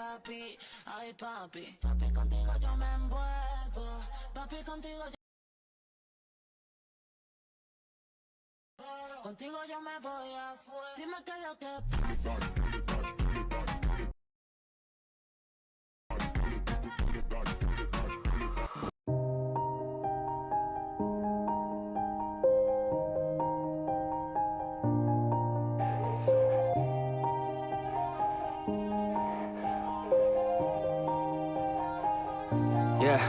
papi, ay papi. Papi, contigo yo me envuelvo. Papi, contigo yo... Contigo yo me voy afuera. Dime qué es lo que pasa. Yeah.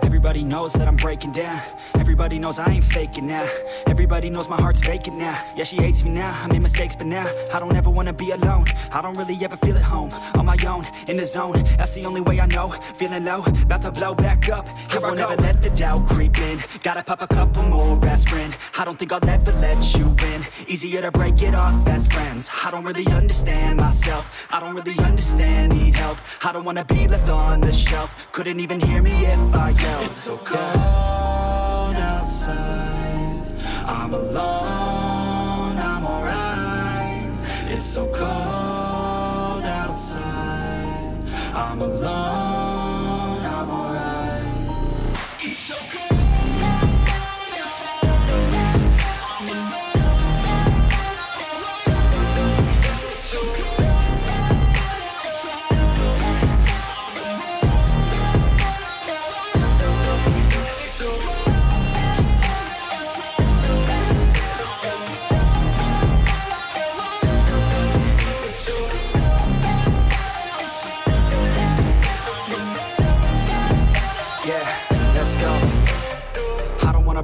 Everybody knows that I'm breaking down. Everybody knows I ain't faking now. Everybody knows my heart's vacant now. Yeah, she hates me now, I made mistakes but now I don't ever wanna be alone. I don't really ever feel at home. On my own, in the zone, that's the only way I know. Feeling low, about to blow back up. Here I won't ever let the doubt creep in. Gotta pop a couple more aspirin. I don't think I'll ever let you in. Easier to break it off best friends. I don't really understand myself. I don't really understand, need help. I don't wanna be left on the shelf. Couldn't even hear me if I yelled. It's so cold outside. I'm alone, I'm alright. It's so cold outside. I'm alone, I'm alright. It's so cold.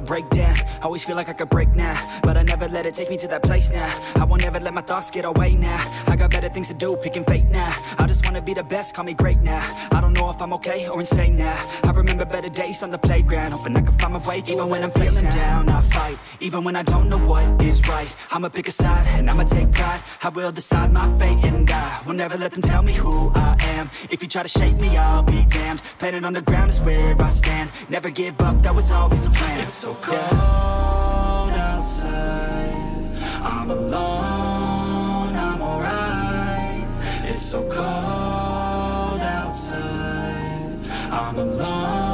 Break down, always feel like I could break now, but I never let it take me to that place now. I won't ever let my thoughts get away now. I got better things to do, picking fate now. I just wanna be the best, call me great now. I don't know if I'm okay or insane now. I remember better days on the playground, hoping I can find my way. Even when I'm feeling down, I fight. Even when I don't know what is right, I'ma pick a side and I'ma take pride. I will decide my fate and I will never let them tell me who I am. If you try to shake me, I'll be damned. Planet on the ground is where I stand. Never give up, that was always the plan. It's so cold outside. I'm alone, I'm alright. It's so cold outside. I'm alone.